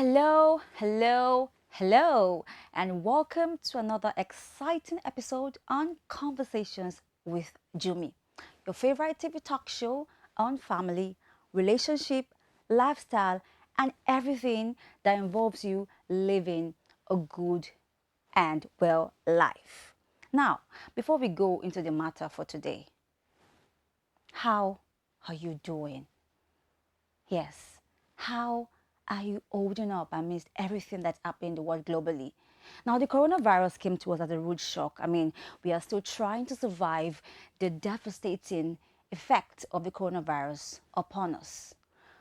Hello, hello, hello, and welcome to another exciting episode on Conversations with Jumie, your favorite TV talk show on family, relationship, lifestyle, and everything that involves you living a good and well life. Now, before we go into the matter for today, how are you doing? Yes. How are you holding up amidst everything that's happening in the world globally? Now, the coronavirus came to us as a rude shock. We are still trying to survive the devastating effect of the coronavirus upon us.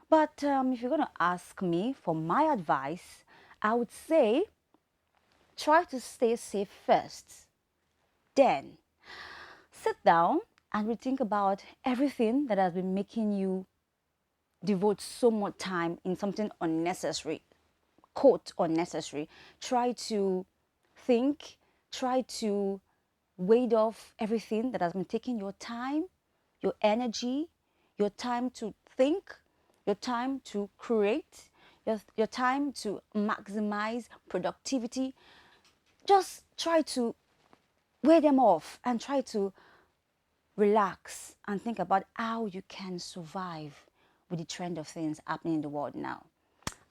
But if you're going to ask me for my advice, I would say try to stay safe first. Then sit down and rethink about everything that has been making you devote so much time in something unnecessary, quote unnecessary. Try to think, try to wade off everything that has been taking your time, your energy, your time to think, your time to create, your time to maximize productivity. Just try to weigh them off and try to relax and think about how you can survive with the trend of things happening in the world now.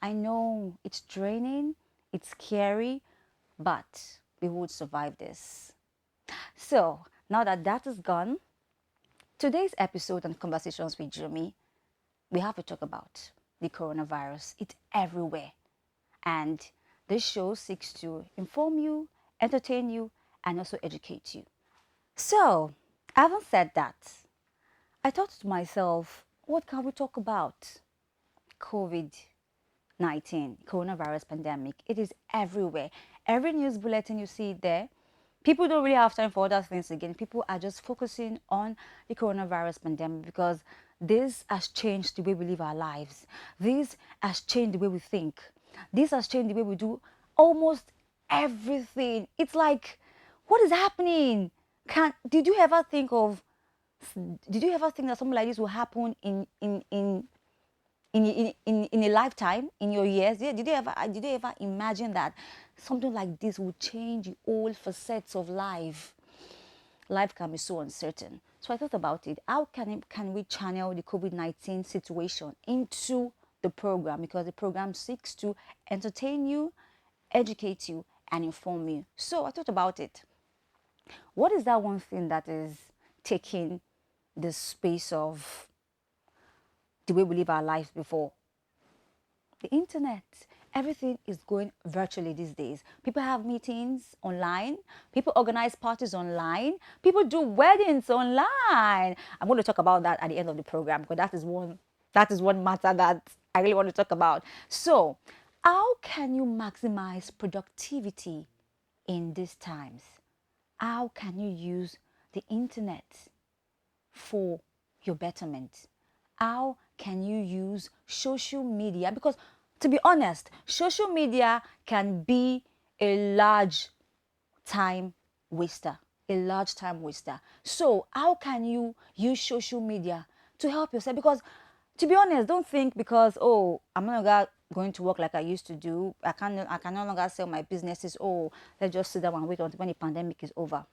I know it's draining, it's scary, but we would survive this. So, now that that is gone, today's episode on Conversations with Jumie, we have to talk about the coronavirus. It's everywhere. And this show seeks to inform you, entertain you, and also educate you. So, having said that, I thought to myself, what can we talk about? COVID-19, coronavirus pandemic. It is everywhere. Every news bulletin you see there, people don't really have time for other things again. People are just focusing on the coronavirus pandemic because this has changed the way we live our lives. This has changed the way we think. This has changed the way we do almost everything. It's like, what is happening? Did you ever think that something like this will happen in a lifetime, in your years? Did you ever imagine that something like this would change the whole facets of life? Life can be so uncertain. So I thought about it. How can we channel the COVID-19 situation into the program? Because the program seeks to entertain you, educate you, and inform you. So I thought about it. What is that one thing that is taking the space of the way we live our lives before? The internet. Everything is going virtually these days. People have meetings online. People organize parties online. People do weddings online. I'm going to talk about that at the end of the program because that is one matter that I really want to talk about. So, how can you maximize productivity in these times? How can you use the internet for your betterment? How can you use social media? Because to be honest, social media can be a large time waster. A large time waster. So how can you use social media to help yourself? Because to be honest, don't think because I'm no longer going to work like I used to do. I can no longer sell my businesses. Let's just sit down and wait until when the pandemic is over.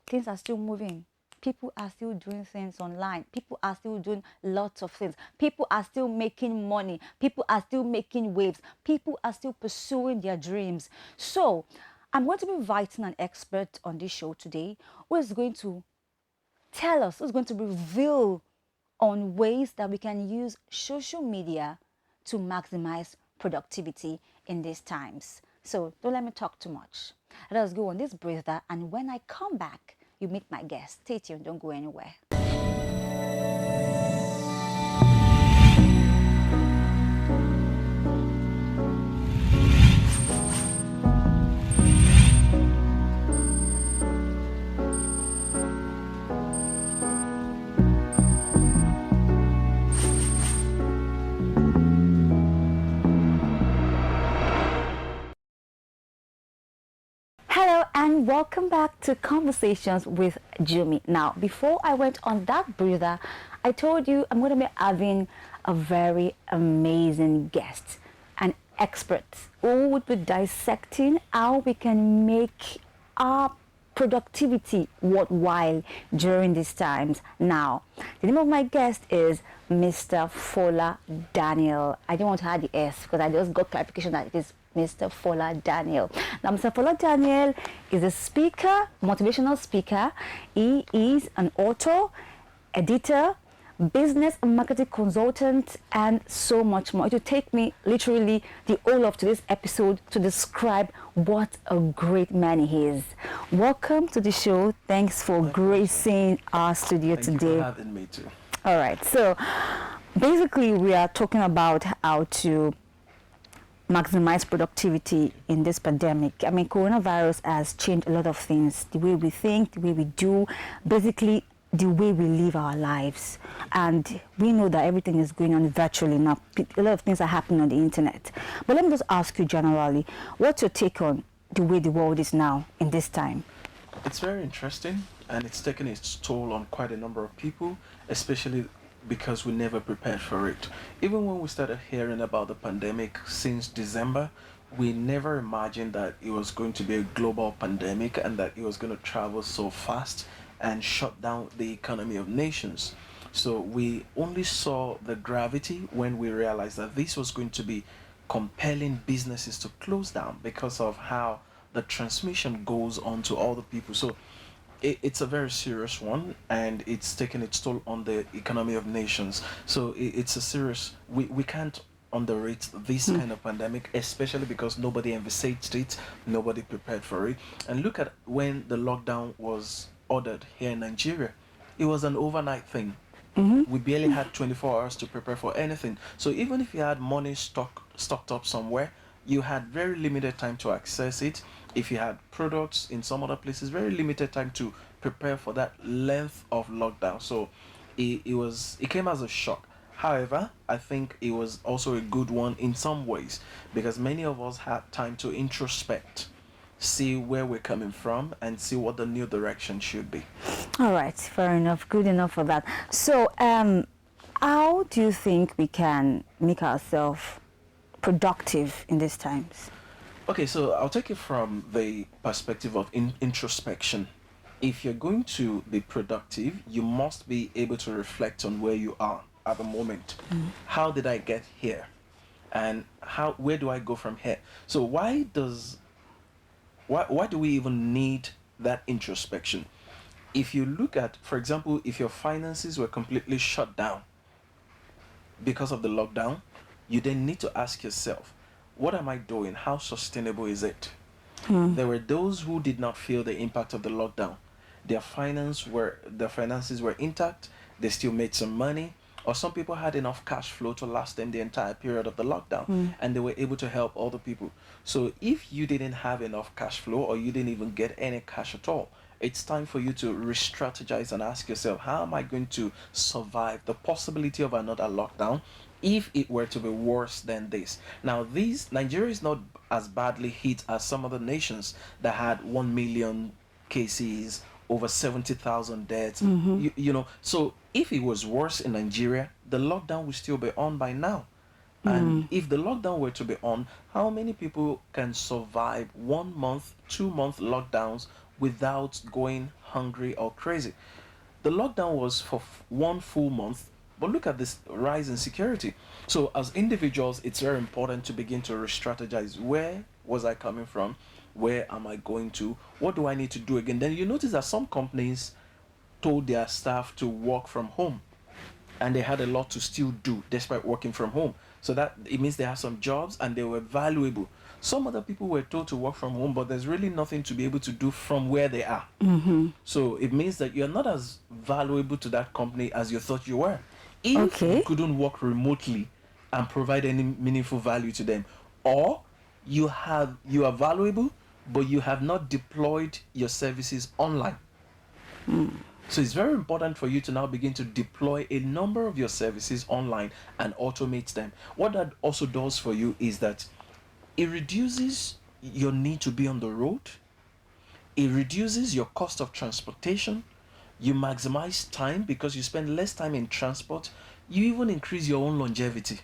Things are still moving. People are still doing things online. People are still doing lots of things. People are still making money. People are still making waves. People are still pursuing their dreams. So, I'm going to be inviting an expert on this show today who is going to tell us, who's going to reveal on ways that we can use social media to maximize productivity in these times. So, don't let me talk too much. Let us go on this breather, and when I come back, you meet my guest. Stay tuned, don't go anywhere. Hello and welcome back to Conversations with Jumie. Now, before I went on that breather, I told you I'm going to be having a very amazing guest. An experts who would be dissecting how we can make our productivity worthwhile during these times. Now, the name of my guest is Mr. Fola Daniel. I didn't want to add the S because I just got clarification that it is Mr. Fola Daniel. Now, Mr. Fola Daniel is a speaker, motivational speaker. He is an author, editor, business and marketing consultant, and so much more. It will take me literally the whole of today's episode to describe what a great man he is. Welcome to the show. Thanks for gracing our studio today. Thank you for having me too. All right. So basically, we are talking about how to maximize productivity in this pandemic. I mean, coronavirus has changed a lot of things, the way we think, the way we do, basically the way we live our lives. And we know that everything is going on virtually now. A lot of things are happening on the internet. But let me just ask you generally, what's your take on the way the world is now in this time? It's very interesting, and it's taken its toll on quite a number of people, especially because we never prepared for it. Even when we started hearing about the pandemic since December, we never imagined that it was going to be a global pandemic and that it was going to travel so fast and shut down the economy of nations. So we only saw the gravity when we realized that this was going to be compelling businesses to close down because of how the transmission goes on to all the people. So it's a very serious one, and it's taken its toll on the economy of nations. So it's a serious, we can't underrate this kind of pandemic, especially because nobody envisaged it, nobody prepared for it. And look at when the lockdown was ordered here in Nigeria. It was an overnight thing. We barely had 24 hours to prepare for anything. So even if you had money stocked up somewhere, you had very limited time to access it. If you had products in some other places, very limited time to prepare for that length of lockdown. So it came as a shock. However, I think it was also a good one in some ways, because many of us had time to introspect, see where we're coming from, and see what the new direction should be. All right, fair enough, good enough for that. So how do you think we can make ourselves productive in these times? Okay, so I'll take it from the perspective of introspection. If you're going to be productive, you must be able to reflect on where you are at the moment. How did I get here? And where do I go from here? So why do we even need that introspection? If you look at, for example, if your finances were completely shut down because of the lockdown, you then need to ask yourself, what am I doing? How sustainable is it? There were those who did not feel the impact of the lockdown. Their finances were intact. They still made some money, or some people had enough cash flow to last them the entire period of the lockdown, and they were able to help other people. So if you didn't have enough cash flow, or you didn't even get any cash at all, it's time for you to re-strategize and ask yourself, how am I going to survive the possibility of another lockdown if it were to be worse than this? Now, Nigeria is not as badly hit as some other nations that had 1 million cases, over 70,000 deaths. You know, so if it was worse in Nigeria, the lockdown would still be on by now. And if the lockdown were to be on, how many people can survive 1 month, 2 month lockdowns without going hungry or crazy? The lockdown was for 1 full month, but look at this rise in security. So as individuals, it's very important to begin to re-strategize. Where was I coming from? Where am I going to? What do I need to do again? Then you notice that some companies told their staff to work from home, and they had a lot to still do despite working from home. So that it means they have some jobs and they were valuable. Some other people were told to work from home, but there's really nothing to be able to do from where they are. So it means that you're not as valuable to that company as you thought you were. If you couldn't work remotely and provide any meaningful value to them, or you are valuable, but you have not deployed your services online. So it's very important for you to now begin to deploy a number of your services online and automate them. What that also does for you is that it reduces your need to be on the road. It reduces your cost of transportation. You maximize time because you spend less time in transport. You even increase your own longevity.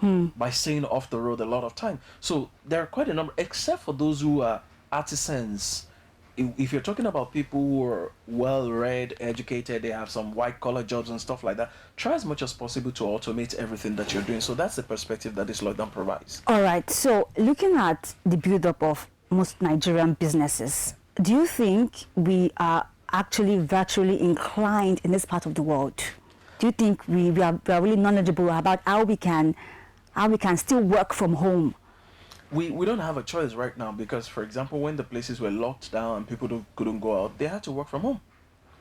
by staying off the road a lot of time. So there are quite a number, except for those who are artisans. If you're talking about people who are well read, educated, they have some white collar jobs and stuff like that, try as much as possible to automate everything that you're doing. So that's the perspective that this lockdown provides. All right. So, looking at the build-up of most Nigerian businesses, do you think we are actually virtually inclined in this part of the world? Do you think we are really knowledgeable about how we can still work from home? We don't have a choice right now because, for example, when the places were locked down and people couldn't go out, they had to work from home.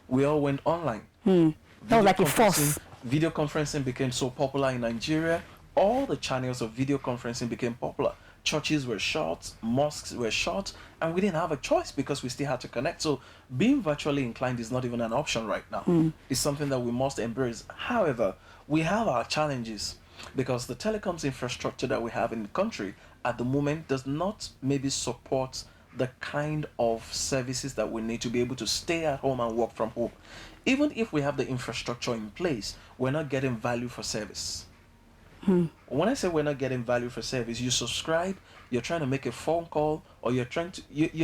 We all went online. That was like a force. Video conferencing became so popular in Nigeria. All the channels of video conferencing became popular. Churches were shut, mosques were shut, and we didn't have a choice because we still had to connect. So being virtually inclined is not even an option right now. It's something that we must embrace. However, we have our challenges because the telecoms infrastructure that we have in the country at the moment does not maybe support the kind of services that we need to be able to stay at home and work from home. Even if we have the infrastructure in place, we're not getting value for service. When I say we're not getting value for service, you subscribe, you're trying to make a phone call, or you're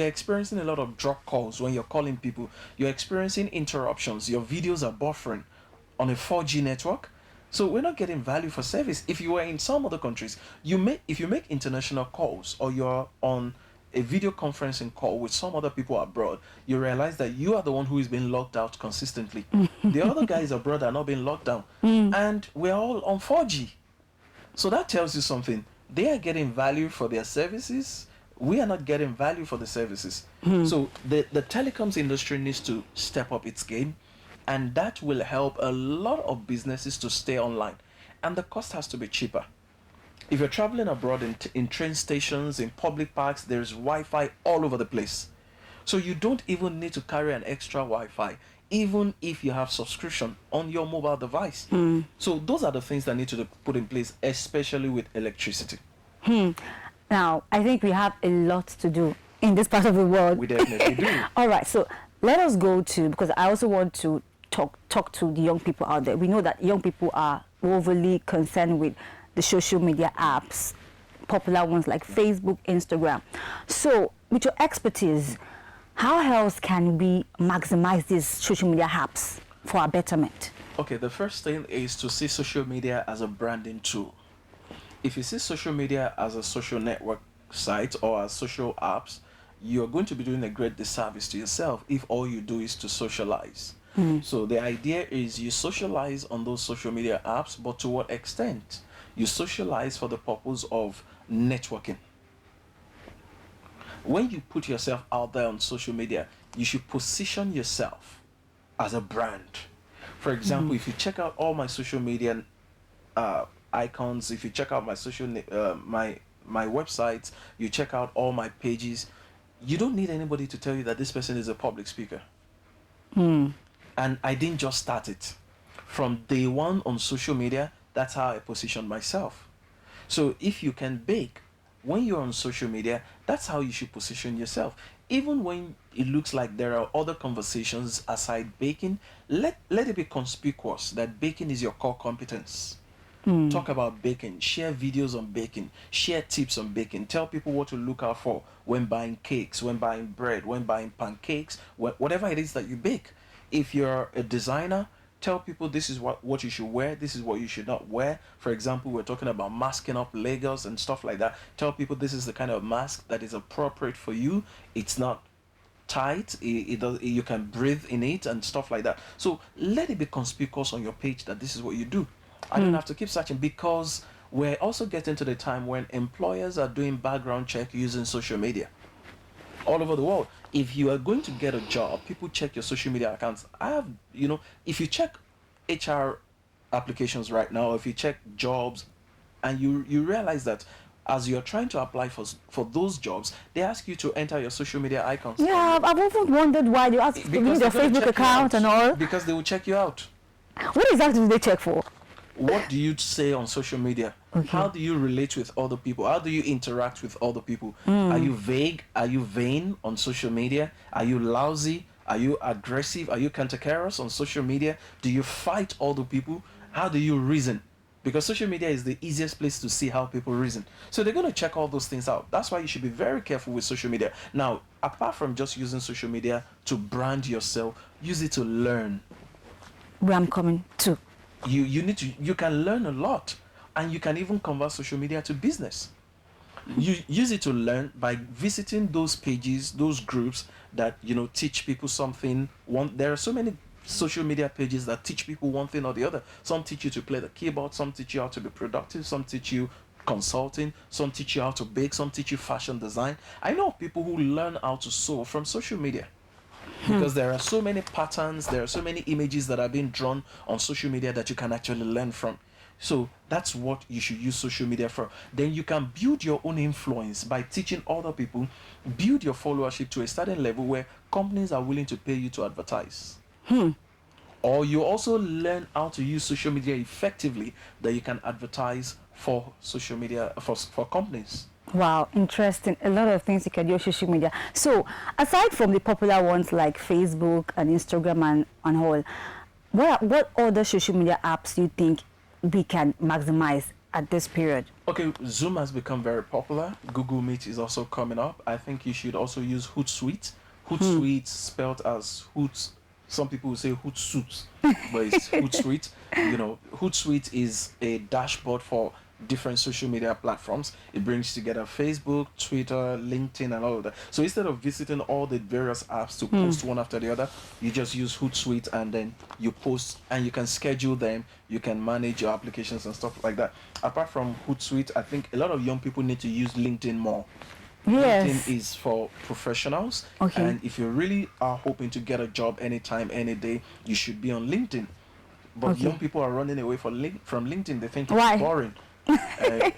experiencing a lot of drop calls when you're calling people. You're experiencing interruptions. Your videos are buffering on a 4G network. So we're not getting value for service. If you were in some other countries, if you make international calls or you're on a video conferencing call with some other people abroad, you realize that you are the one who is being locked out consistently. The other guys abroad are not being locked down. And we're all on 4G. So that tells you something. They are getting value for their services. We are not getting value for the services. So the telecoms industry needs to step up its game, and that will help a lot of businesses to stay online. And the cost has to be cheaper. If you're traveling abroad in train stations, in public parks, there's Wi-Fi all over the place. So you don't even need to carry an extra Wi-Fi, even if you have subscription on your mobile device. So those are the things that need to be put in place, especially with electricity. Now, I think we have a lot to do in this part of the world. We definitely do. All right, so let us go to, because I also want to talk to the young people out there. We know that young people are overly concerned with the social media apps, popular ones like Facebook, Instagram. So, with your expertise, how else can we maximize these social media apps for our betterment? Okay, the first thing is to see social media as a branding tool. If you see social media as a social network site or as social apps, you're going to be doing a great disservice to yourself if all you do is to socialize. So the idea is you socialize on those social media apps, but to what extent? You socialize for the purpose of networking. When you put yourself out there on social media, you should position yourself as a brand. For example, if you check out all my social media icons, if you check out my my websites, you check out all my pages, you don't need anybody to tell you that this person is a public speaker. And I didn't just start it. From day one on social media, that's how I position myself. So if you can bake, when you're on social media, that's how you should position yourself. Even when it looks like there are other conversations aside baking, let it be conspicuous that baking is your core competence. Talk about baking, share videos on baking, share tips on baking, tell people what to look out for when buying cakes, when buying bread, when buying pancakes, whatever it is that you bake. If you're a designer, tell people this is what you should wear, this is what you should not wear. For example, we're talking about masking up Lagos and stuff like that. Tell people this is the kind of mask that is appropriate for you. It's not tight, you can breathe in it and stuff like that. So let it be conspicuous on your page that this is what you do. I don't have to keep searching, because we're also getting to the time when employers are doing background check using social media all over the world. If you are going to get a job, people check your social media accounts. If you check HR applications right now, if you check jobs, and you realize that as you're trying to apply for those jobs, they ask you to enter your social media icons. Yeah, I've often wondered why they ask you need your Facebook account and all. Because they will check you out. What exactly do they check for? What do you say on social media? Okay. How do you relate with other people? How do you interact with other people? Are you vague? Are you vain on social media? Are you lousy? Are you aggressive? Are you cantankerous on social media? Do you fight other people? How do you reason? because social media is the easiest place to see how people reason. So they're going to check all those things out. That's why you should be very careful with social media. Now, apart from just using social media to brand yourself, use it to learn. Where I'm coming to. You can learn a lot, and you can even convert social media to business. You use it to learn by visiting those pages, those groups that teach people something. There are so many social media pages that teach people one thing or the other. Some teach you to play the keyboard, some teach you how to be productive, some teach you consulting, some teach you how to bake, some teach you fashion design. I know people who learn how to sew from social media, because there are so many patterns, there are so many images that are being drawn on social media that you can actually learn from. So that's what you should use social media for. Then you can build your own influence by teaching other people, build your followership to a certain level where companies are willing to pay you to advertise. Or you also learn how to use social media effectively, that you can advertise for social media for companies. Wow, interesting. A lot of things you can do on social media. So, aside from the popular ones like Facebook and Instagram and all, what other social media apps do you think we can maximize at this period? Okay, Zoom has become very popular. Google Meet is also coming up. I think you should also use Hootsuite. Hootsuite spelled as Hoot. Some people will say Hootsuite, but it's Hootsuite. Hootsuite is a dashboard for different social media platforms. It brings together Facebook, Twitter, LinkedIn, and all of that. So instead of visiting all the various apps to post one after the other, you just use Hootsuite, and then you post, and you can schedule them. You can manage your applications and stuff like that. Apart from Hootsuite, I think a lot of young people need to use LinkedIn more. Yes. LinkedIn is for professionals. Okay. And if you really are hoping to get a job anytime, any day, you should be on LinkedIn. But Okay. young people are running away from LinkedIn. They think it's Why? boring.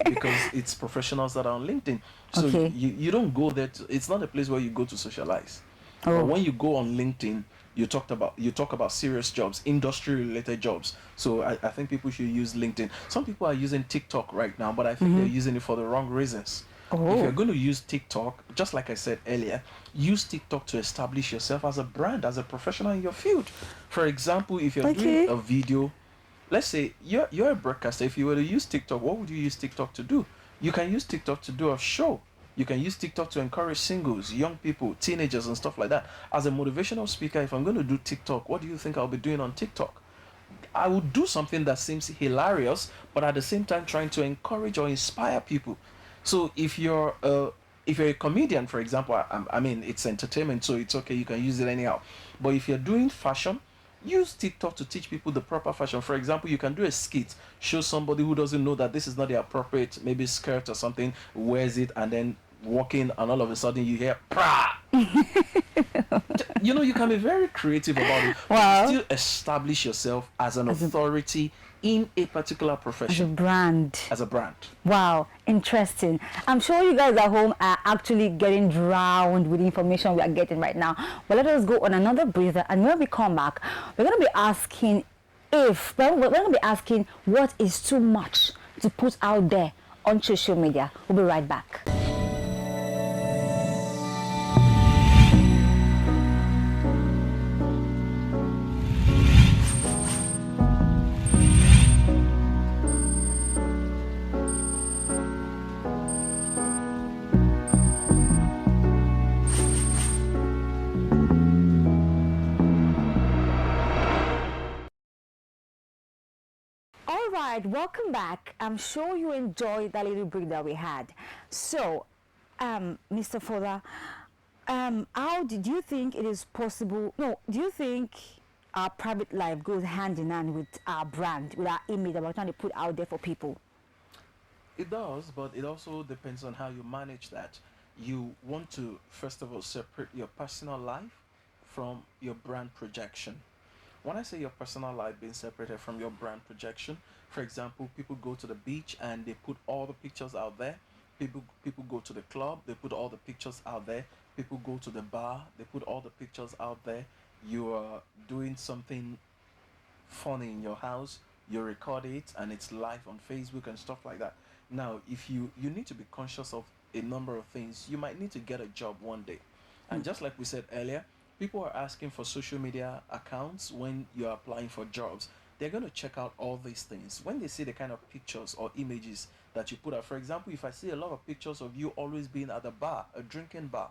Because it's professionals that are on LinkedIn. So Okay. you don't go there. It's not a place where you go to socialize. But Oh. when you go on LinkedIn, you talk about serious jobs, industry related jobs. So I think people should use LinkedIn. Some people are using TikTok right now, but I think they're using it for the wrong reasons. If Oh. you're going to use TikTok, just like I said earlier, use TikTok to establish yourself as a brand, as a professional in your field. For example, if you're Okay. doing a video, let's say you're a broadcaster. If you were to use TikTok, what would you use TikTok to do? You can use TikTok to do a show. You can use TikTok to encourage singles, young people, teenagers, and stuff like that. As a motivational speaker, if I'm going to do TikTok, what do you think I'll be doing on TikTok? I would do something that seems hilarious, but at the same time trying to encourage or inspire people. So if you're a comedian, for example, I mean it's entertainment, so it's okay. You can use it anyhow. But if you're doing fashion, use TikTok to teach people the proper fashion. For example, you can do a skit, show somebody who doesn't know that this is not the appropriate maybe skirt or something, wears it, and then walking, and all of a sudden you hear "Prah!" You can be very creative about it, but Wow. you still establish yourself as an authority in a particular As a profession, brand. as a brand. Wow, interesting. I'm sure you guys at home are actually getting drowned with the information we are getting right now. But let us go on another breather, and when we come back, we're going to be asking we're going to be asking what is too much to put out there on social media. We'll be right back. All right, welcome back. I'm sure you enjoyed that little break that we had. So, Mr. Fola, how did you think it is possible? No, do you think our private life goes hand in hand with our brand, with our image that we're trying to put out there for people? It does, but it also depends on how you manage that. You want to, first of all, separate your personal life from your brand projection. When I say your personal life being separated from your brand projection, for example, people go to the beach and they put all the pictures out there. People go to the club, they put all the pictures out there. People go to the bar, they put all the pictures out there. You are doing something funny in your house, you record it and it's live on Facebook and stuff like that. Now, if you need to be conscious of a number of things, you might need to get a job one day. And just like we said earlier, people are asking for social media accounts when you're applying for jobs. they're going to check out all these things. When they see the kind of pictures or images that you put out, for example, if I see a lot of pictures of you always being at a bar, a drinking bar,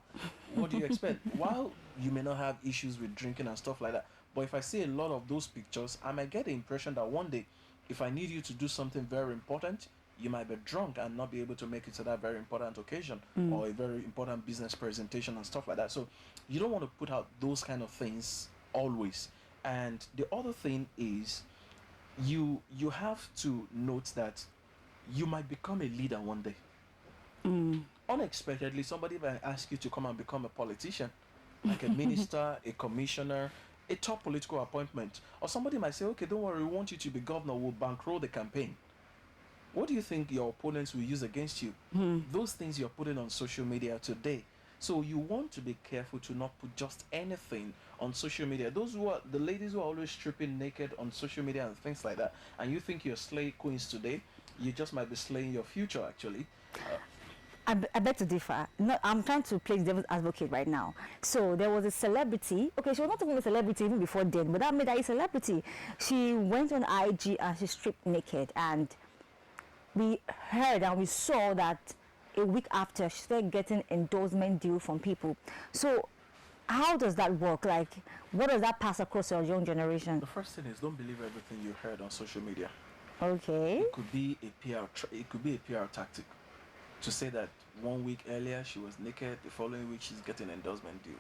what do you expect? While you may not have issues with drinking and stuff like that, but if I see a lot of those pictures, I might get the impression that one day, if I need you to do something very important, you might be drunk and not be able to make it to that very important occasion or a very important business presentation and stuff like that. So you don't want to put out those kind of things always. And the other thing is you have to note that you might become a leader one day. Unexpectedly, somebody might ask you to come and become a politician, like a minister, a commissioner, a top political appointment. Or somebody might say, okay, don't worry, we want you to be governor, we'll bankroll the campaign. What do you think your opponents will use against you? Those things you're putting on social media today. So you want to be careful to not put just anything on social media. Those who are the ladies who are always stripping naked on social media and things like that, and you think you're slaying queens today, you just might be slaying your future actually. I beg to differ. No, I'm trying to play devil's advocate right now. So there was a celebrity. Okay, she was not even a celebrity even before then, but that made her a celebrity. She went on IG and she stripped naked, and we heard and we saw that a week after she started getting endorsement deal from people. So how does that work? Like, what does that pass across your young generation? The first thing is don't believe everything you heard on social media. Okay. It could be a it could be a PR tactic to say that 1 week earlier she was naked, the following week she's getting endorsement deal.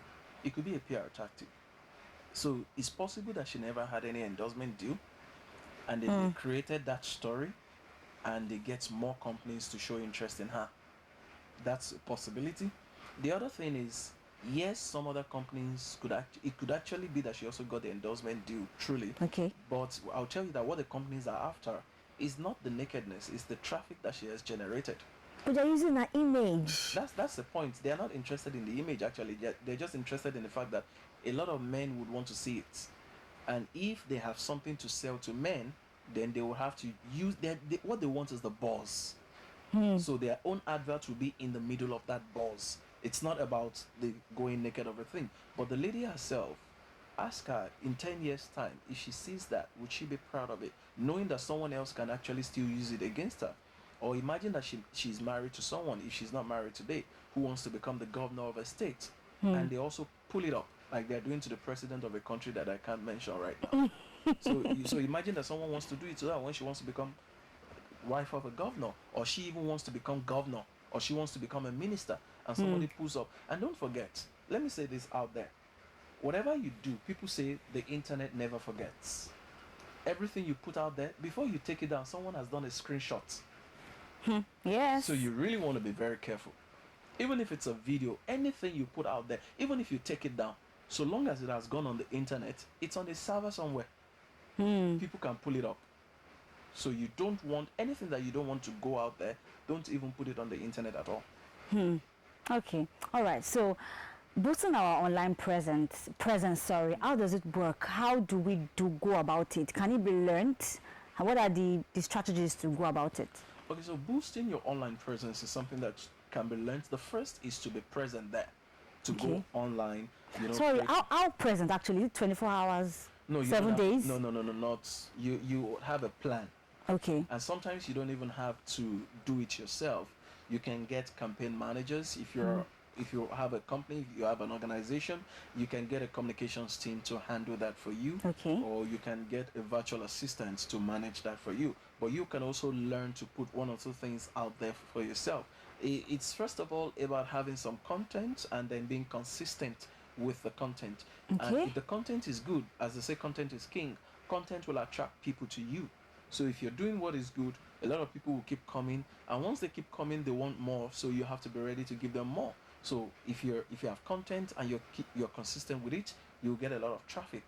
It could be a PR tactic. So it's possible that she never had any endorsement deal, and then they created that story, and they get more companies to show interest in her. That's a possibility. The other thing is, yes, some other companies it could actually be that she also got the endorsement deal, truly. Okay. But I'll tell you that what the companies are after is not the nakedness, it's the traffic that she has generated. But they're using an image. That's the point. They're not interested in the image actually. They're just interested in the fact that a lot of men would want to see it. And if they have something to sell to men, then they will have to use what they want is the buzz. So their own advert will be in the middle of that buzz. It's not about the going naked of a thing. But the lady herself, ask her in 10 years' time, if she sees that, would she be proud of it? Knowing that someone else can actually still use it against her. Or imagine that she's married to someone, if she's not married today, who wants to become the governor of a state. And they also pull it up, like they're doing to the president of a country that I can't mention right now. So imagine that someone wants to do it to her when she wants to become wife of a governor, or she even wants to become governor, or she wants to become a minister, and somebody pulls up. And don't forget, let me say this out there, whatever you do, people say the internet never forgets. Everything you put out there, before you take it down, someone has done a screenshot. Yes. So you really want to be very careful. Even if it's a video, anything you put out there, even if you take it down, so long as it has gone on the internet, it's on a server somewhere. People can pull it up. So you don't want anything that you don't want to go out there, don't even put it on the internet at all. Okay. All right. So boosting our online presence, how does it work? How do we go about it? Can it be learned? And what are the strategies to go about it? Okay, so boosting your online presence is something that can be learned. The first is to be present there, to go online. Sorry, how present actually? 24 hours? No, 7 days? No, not you. You have a plan. Okay. And sometimes you don't even have to do it yourself. You can get campaign managers. If you have a company, if you have an organization, you can get a communications team to handle that for you. Okay. Or you can get a virtual assistant to manage that for you. But you can also learn to put one or two things out there for yourself. It's first of all about having some content and then being consistent with the content. Okay. And if the content is good, as they say, content is king, content will attract people to you. So if you're doing what is good, a lot of people will keep coming, and once they keep coming, they want more. So you have to be ready to give them more. So if you have content and you're consistent with it, you'll get a lot of traffic.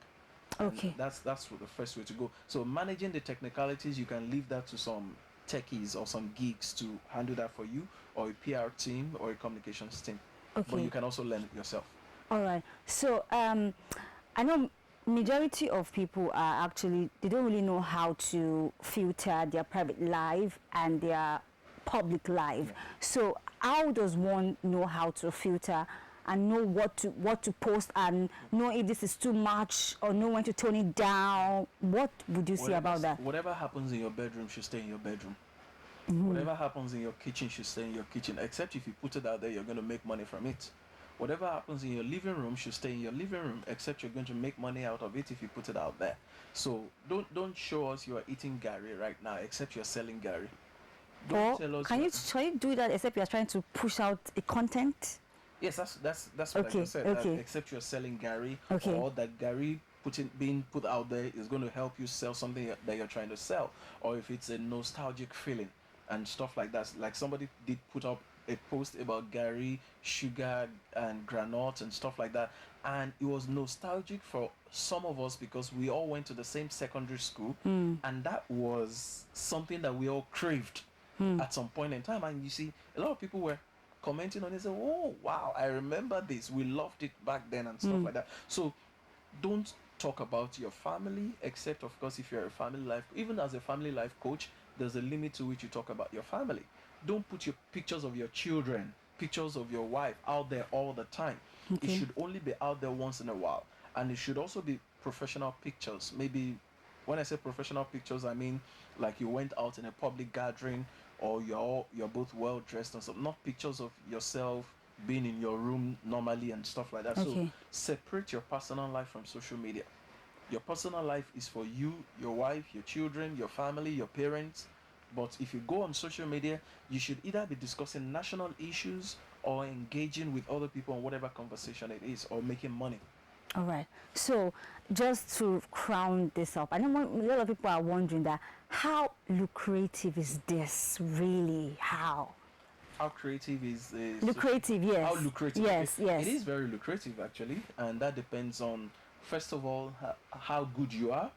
Okay. And that's the first way to go. So managing the technicalities, you can leave that to some techies or some geeks to handle that for you, or a PR team or a communications team. Okay. But you can also learn it yourself. All right. So I know majority of people are actually, they don't really know how to filter their private life and their public life. So how does one know how to filter and know what to post and know if this is too much or know when to tone it down. What would you say about that? Whatever happens in your bedroom should stay in your bedroom. Whatever happens in your kitchen should stay in your kitchen, except if you put it out there, you're going to make money from it. Whatever happens in your living room should stay in your living room, except you're going to make money out of it if you put it out there. So don't show us you are eating Gary right now, except you're selling Gary. Don't tell us. Can you do that except you're trying to push out a content? Yes, that's what I just said. Except you're selling Gary, or that Gary being put out there is going to help you sell something that you're trying to sell, or if it's a nostalgic feeling and stuff like that. Like somebody did put up a post about Gary, sugar, and granola and stuff like that, and it was nostalgic for some of us because we all went to the same secondary school, and that was something that we all craved at some point in time. And you see, a lot of people were commenting on it, say, "Oh wow, I remember this. We loved it back then," and stuff like that. So don't talk about your family, except of course if you're a family life, even as a family life coach, there's a limit to which you talk about your family. Don't put your pictures of your children, pictures of your wife out there all the time. It should only be out there once in a while, and it should also be professional pictures. Maybe when I say professional pictures, I mean like you went out in a public gathering, or you're both well dressed and stuff, not pictures of yourself being in your room normally and stuff like that. So separate your personal life from social media. Your personal life is for you, your wife, your children, your family, your parents. But if you go on social media, you should either be discussing national issues or engaging with other people on whatever conversation it is, or making money. All right. So just to crown this up, I know a lot of people are wondering that how lucrative is this really? How creative is lucrative? Yes. How lucrative? Yes. It is very lucrative actually, and that depends on, first of all, how good you are,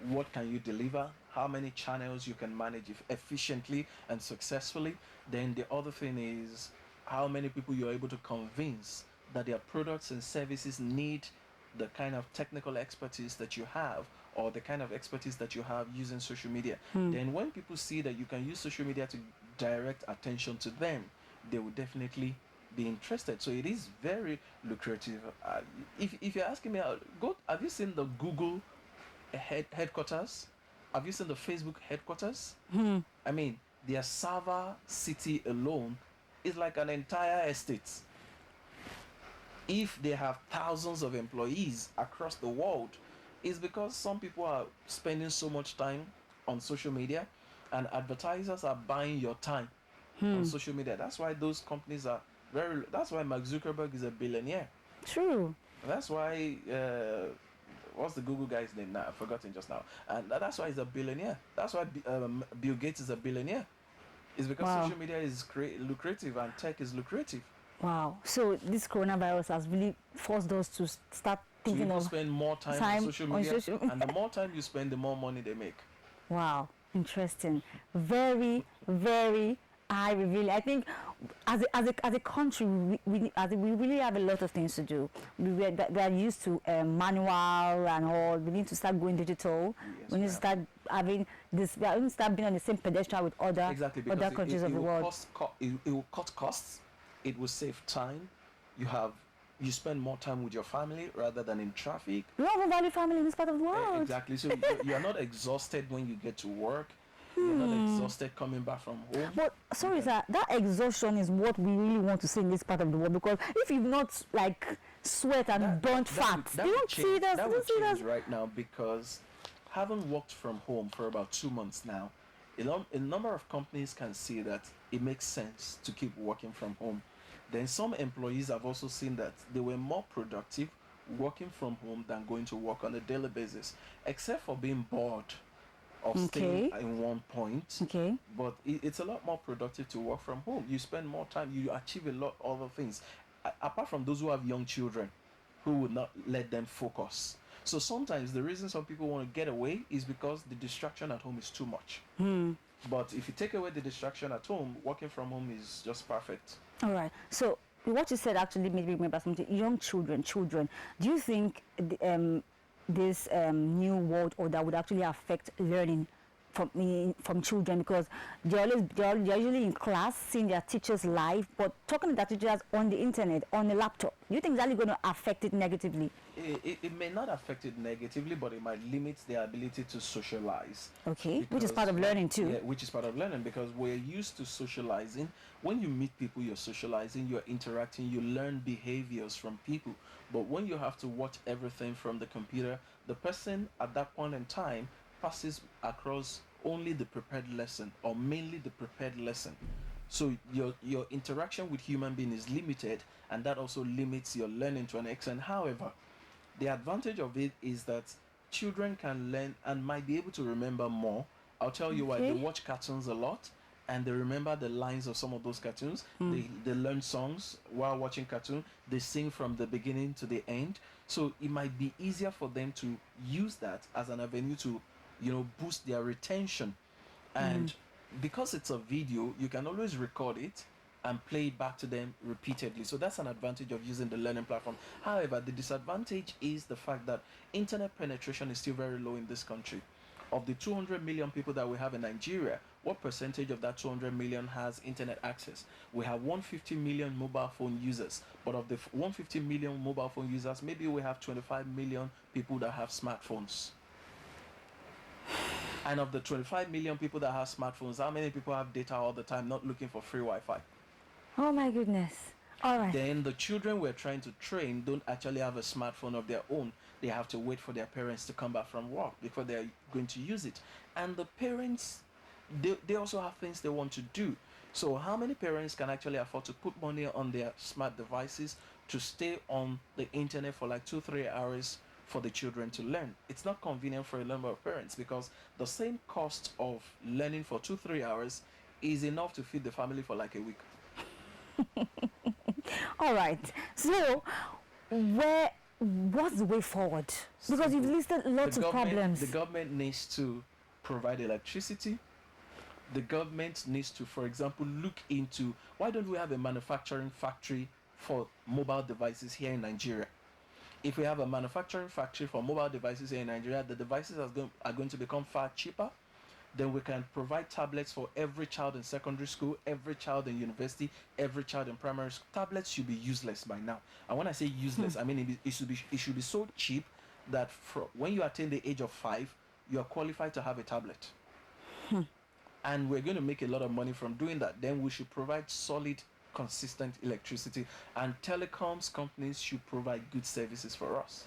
what can you deliver, how many channels you can manage efficiently and successfully. Then the other thing is how many people you're able to convince that their products and services need the kind of technical expertise that you have, or the kind of expertise that you have using social media. Then when people see that you can use social media to direct attention to them, they will definitely be interested. So it is very lucrative. If you're asking me, have you seen the Google headquarters? Have you seen the Facebook headquarters? I mean, their server city alone is like an entire estate. If they have thousands of employees across the world, it's because some people are spending so much time on social media, and advertisers are buying your time on social media. That's why those companies are that's why Mark Zuckerberg is a billionaire. True. That's why what's the Google guy's name now? I've forgotten just now. And that's why he's a billionaire. That's why Bill Gates is a billionaire. It's because social media is lucrative and tech is lucrative. Wow. So this coronavirus has really forced us to start thinking of spend more time on social media. And the more time you spend, the more money they make. Wow. Interesting. Very, very high revealing. I think as a country, we really have a lot of things to do. We are used to manual and all. We need to start going digital. Yes, we need to start having this. We need to start being on the same pedestal with other countries of the world. It will cut costs. It will save time. You spend more time with your family rather than in traffic. We don't have value family in this part of the world. Exactly. So you are not exhausted when you get to work. You're not exhausted coming back from home. But sorry, sir, that exhaustion is what we really want to see in this part of the world, because if you've not like sweat and burnt fat, they don't see that. That would change right now, because having worked from home for about 2 months now, a number of companies can see that it makes sense to keep working from home. Then some employees have also seen that they were more productive working from home than going to work on a daily basis, except for being bored of staying in one point. But it's a lot more productive to work from home. You spend more time, you achieve a lot of other things. Apart from those who have young children, who would not let them focus. So sometimes the reason some people want to get away is because the distraction at home is too much. But if you take away the distraction at home, working from home is just perfect. All right. So what you said actually made me remember something. Young children. Do you think this new world order would actually affect learning from children, because they're usually in class seeing their teachers live, but talking to their teachers on the internet, on the laptop. Do you think it's actually going to affect it negatively? It may not affect it negatively, but it might limit their ability to socialize. Okay, which is Because, part of learning too. yeah, which is part of learning, because we're used to socializing. When you meet people, you're socializing, you're interacting, you learn behaviors from people. But when you have to watch everything from the computer, the person at that point in time passes across only the prepared lesson, or mainly the prepared lesson. So your interaction with human being is limited, and that also limits your learning to an extent. However, the advantage of it is that children can learn and might be able to remember more. I'll tell you why. They Okay. watch cartoons a lot, and they remember the lines of some of those cartoons. They learn songs while watching cartoon. They sing from the beginning to the end. So it might be easier for them to use that as an avenue to, boost their retention. And because it's a video, you can always record it and play it back to them repeatedly. So that's an advantage of using the learning platform. However, the disadvantage is the fact that internet penetration is still very low in this country. Of the 200 million people that we have in Nigeria, what percentage of that 200 million has internet access? We have 150 million mobile phone users, but of the 150 million mobile phone users, maybe we have 25 million people that have smartphones. And of the 25 million people that have smartphones, how many people have data all the time, not looking for free Wi-Fi? Oh my goodness. All right. Then the children we're trying to train don't actually have a smartphone of their own. They have to wait for their parents to come back from work before they're going to use it. And the parents, they also have things they want to do. So how many parents can actually afford to put money on their smart devices to stay on the internet for like 2-3 hours for the children to learn? It's not convenient for a number of parents, because the same cost of learning for 2-3 hours is enough to feed the family for like a week. All right. So, what's the way forward? Because you've Simple. listed lots of problems. The government needs to provide electricity. The government needs to, for example, look into, why don't we have a manufacturing factory for mobile devices here in Nigeria? If we have a manufacturing factory for mobile devices here in Nigeria, the devices are going to become far cheaper. Then we can provide tablets for every child in secondary school, every child in university, every child in primary school. Tablets should be useless by now. And when I say useless, I mean it should be so cheap that when you attain the age of 5, you are qualified to have a tablet. And we're going to make a lot of money from doing that. Then we should provide solid, consistent electricity, and telecoms companies should provide good services for us.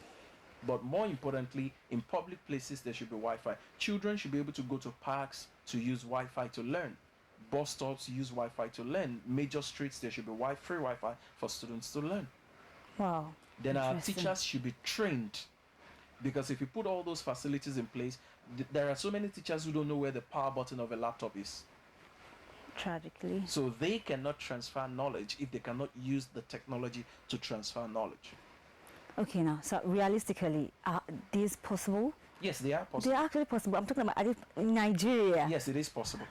But more importantly, in public places, there should be Wi-Fi. Children should be able to go to parks to use Wi-Fi to learn. Bus stops use Wi-Fi to learn. Major streets, there should be free Wi-Fi for students to learn. Wow. Then our Interesting. teachers should be trained, because if you put all those facilities in place, there are so many teachers who don't know where the power button of a laptop is. Tragically. So they cannot transfer knowledge if they cannot use the technology to transfer knowledge. Okay, now, so realistically, are these possible? Yes, they are possible. They're actually possible. I'm talking about in Nigeria. Yes, it is possible.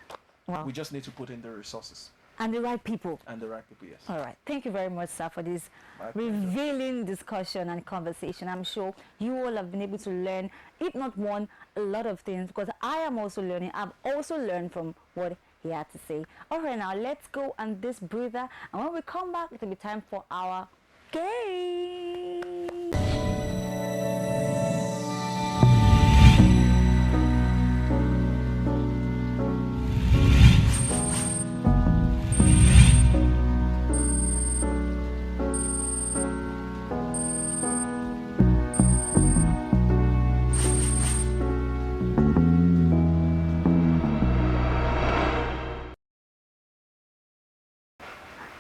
Wow. We just need to put in the resources And the right people. and the right people, yes. All right. Thank you very much, sir, for this My pleasure. revealing discussion and conversation. I'm sure you all have been able to learn, if not one, a lot of things, because I am also learning. I've also learned from what he had to say. All right, now let's go on this breather. And when we come back, it'll be time for our game.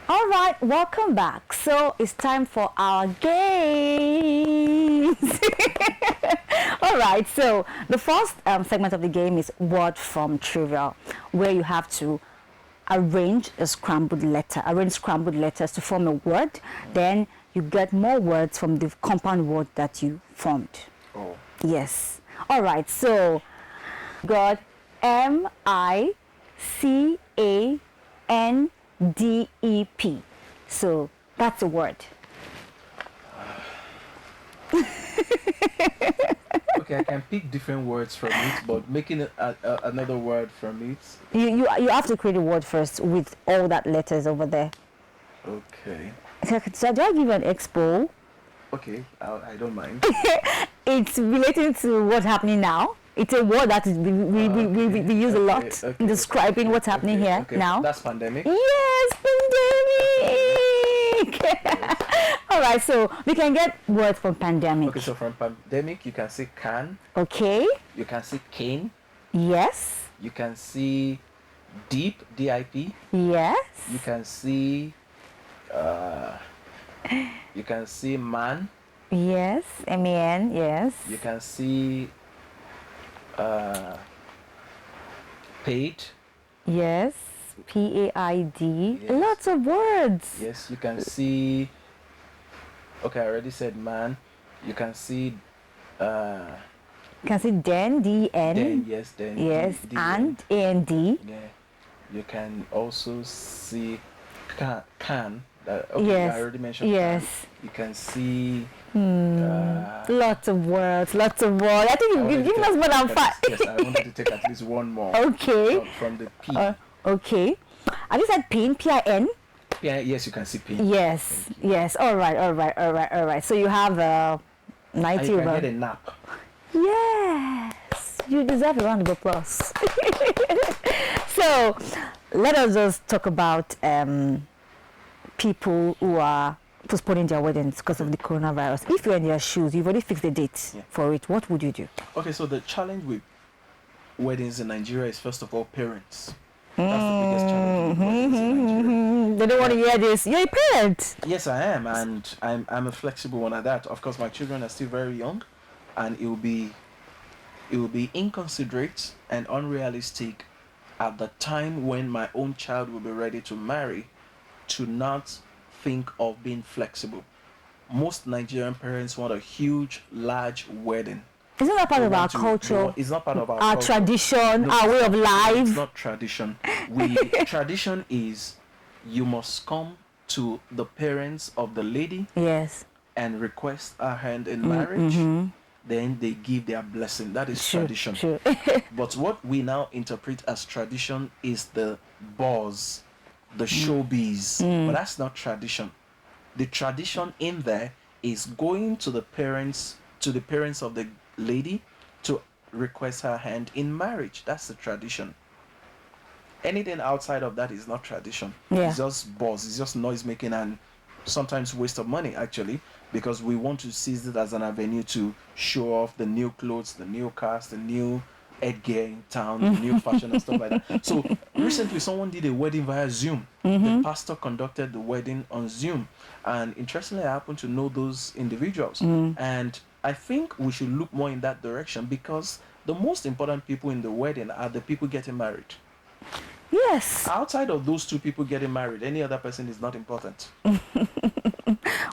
All right, welcome back. So it's time for our games. All right, so the first segment of the game is word from trivia, where you have to arrange scrambled letters to form a word. Then you get more words from the compound word that you formed. Oh. Yes. All right, so got MICANDEP. So that's a word. Okay, Okay, I can pick different words from it, but making another word from it. You have to create a word first with all that letters over there. Okay. So do I give you an expo? Okay, I don't mind. It's relating to what's happening now. It's a word that is we use a lot in describing what's happening here okay. now. That's pandemic. Yes, pandemic. Yes. All right, so we can get words from pandemic. Okay, so from pandemic, you can say can. Okay. You can say cane. Yes. You can see deep, DIP. Yes. You can see you can see man. Yes. MAN. Yes. You can see paid. Yes. PAID. Yes. Lots of words. Yes, you can see. Okay, I already said man. You can see. You can see den, DN. Then yes, then Yes. D, And AND. yeah. You can also see can. Okay, Yes. I already mentioned. Yes. Can. You can see. Lots of words. Lots of words. I think you've given us more than five. Yes, I wanted to take at least one more. Okay. From the P. Okay. Have you said pin? PIN? Yeah, yes, you can see pin. Yes. Yes. All right. So you have And 90 you can over. get a nap. Yes. You deserve a round of applause. So let us just talk about people who are postponing their weddings because of the coronavirus. If you're in their shoes, you've already fixed the date for it, what would you do? Okay, so the challenge with weddings in Nigeria is first of all parents. That's the biggest challenge with weddings in Nigeria. They don't want to hear this. You're a parent. Yes, I am, and I'm a flexible one at that. Of course, my children are still very young, and it will be inconsiderate and unrealistic at the time when my own child will be ready to marry to not think of being flexible. Most Nigerian parents want a huge, large wedding. Isn't that part They of our want to- culture? It's not part of our culture. Tradition, No, our way of It's life? not tradition. Tradition is you must come to the parents of the lady Yes. and request her hand in marriage. Then they give their blessing. That is tradition. True. But what we now interpret as tradition is the buzz, the showbiz. But that's not tradition. The tradition in there is going to the parents of the lady to request her hand in marriage. That's the tradition. Anything outside of that is not tradition. Yeah. It's just buzz. It's just noise making and sometimes waste of money actually, because we want to seize it as an avenue to show off the new clothes, the new cars, the new headgear in town, the new fashion and stuff like that. So recently someone did a wedding via Zoom. The pastor conducted the wedding on Zoom, and interestingly I happen to know those individuals. And I think we should look more in that direction, because the most important people in the wedding are the people getting married. Yes. Outside of those two people getting married, any other person is not important.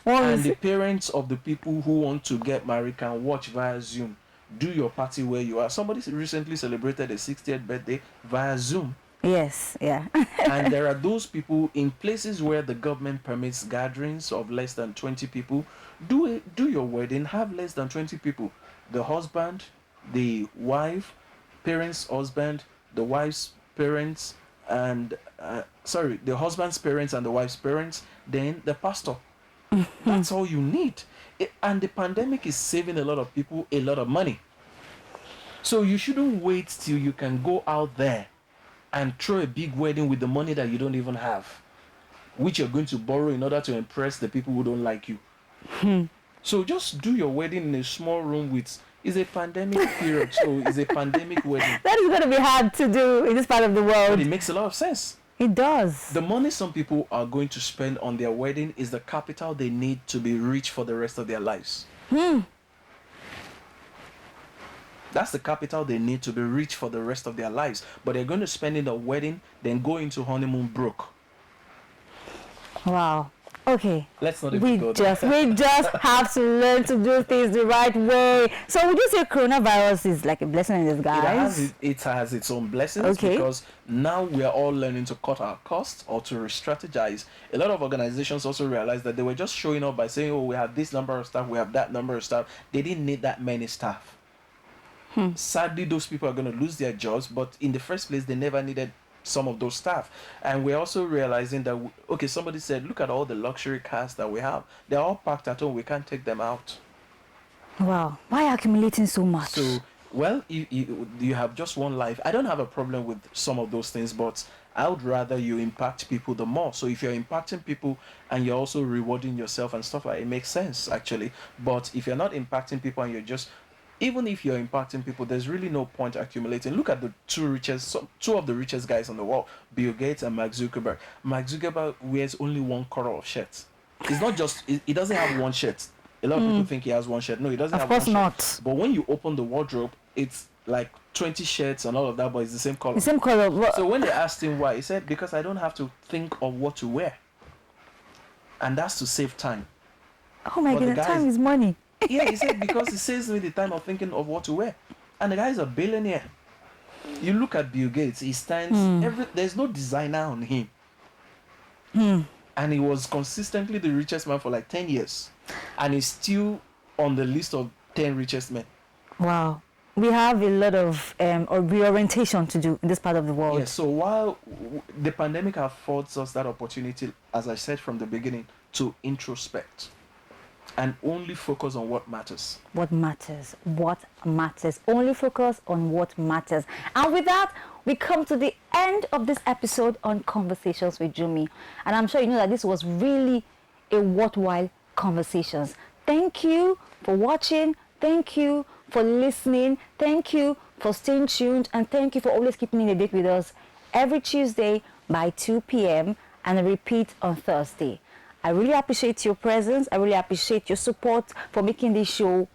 One And is- the parents of the people who want to get married can watch via Zoom. Do your party where you are. Somebody recently celebrated a 60th birthday via Zoom. Yes. Yeah. And there are those people in places where the government permits gatherings of less than 20 people. Do your wedding, have less than 20 people. The husband, the wife, parents, husband, the wife's parents, and the husband's parents and the wife's parents, then the pastor. That's all you need. And the pandemic is saving a lot of people a lot of money. So you shouldn't wait till you can go out there and throw a big wedding with the money that you don't even have, which you're going to borrow in order to impress the people who don't like you. So just do your wedding in a small room with. It's a pandemic period, so it's a pandemic wedding. That is going to be hard to do in this part of the But world. it makes a lot of sense. It does. The money some people are going to spend on their wedding is the capital they need to be rich for the rest of their lives. That's the capital they need to be rich for the rest of their lives. But they're going to spend it on wedding, then go into honeymoon broke. Wow. Okay. Let's not even go there. We just have to learn to do things the right way. So would you say coronavirus is like a blessing in disguise? It has its own blessings, Okay. because now we are all learning to cut our costs or to re-strategize. A lot of organizations also realized that they were just showing up by saying, oh, we have this number of staff, we have that number of staff. They didn't need that many staff. Sadly, those people are going to lose their jobs, but in the first place, they never needed some of those staff. And we're also realizing that, okay, somebody said, look at all the luxury cars that we have. They're all parked at home. We can't take them out. Wow. Why accumulating so much? So, well, you have just one life. I don't have a problem with some of those things, but I would rather you impact people the more. So if you're impacting people and you're also rewarding yourself and stuff like it makes sense actually. But if you're not impacting people and you're just even if you're impacting people, there's really no point accumulating. Look at the two of the richest guys on the world, Bill Gates and Mark Zuckerberg. Mark Zuckerberg wears only one color of shirt. It's not just, he doesn't have one shirt. A lot of people think he has one shirt. No, he doesn't have one shirt. Of course not. But when you open the wardrobe, it's like 20 shirts and all of that, but it's the same color. The same color. So when they asked him why, he said, because I don't have to think of what to wear. And that's to save time. Oh my goodness, time is money. Yeah, he said because it saves me the time of thinking of what to wear. And the guy is a billionaire. You look at Bill Gates, he stands there's no designer on him. And he was consistently the richest man for like 10 years. And he's still on the list of 10 richest men. Wow. We have a lot of reorientation to do in this part of the world. Yeah, so while the pandemic affords us that opportunity, as I said from the beginning, to introspect and only focus on what matters. What matters? What matters? Only focus on what matters. And with that, we come to the end of this episode on Conversations with Jumie. And I'm sure you know that this was really a worthwhile conversations. Thank you for watching. Thank you for listening. Thank you for staying tuned. And thank you for always keeping in the date with us every Tuesday by 2 p.m. and a repeat on Thursday. I really appreciate your presence. I really appreciate your support for making this show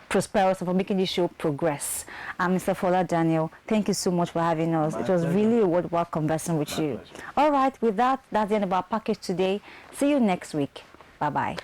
prosperous and for making this show progress. I'm Mr. Fola Daniel. Thank you so much for having us. It was really a worthwhile conversing with you. All right, with that, that's the end of our package today. See you next week. Bye-bye.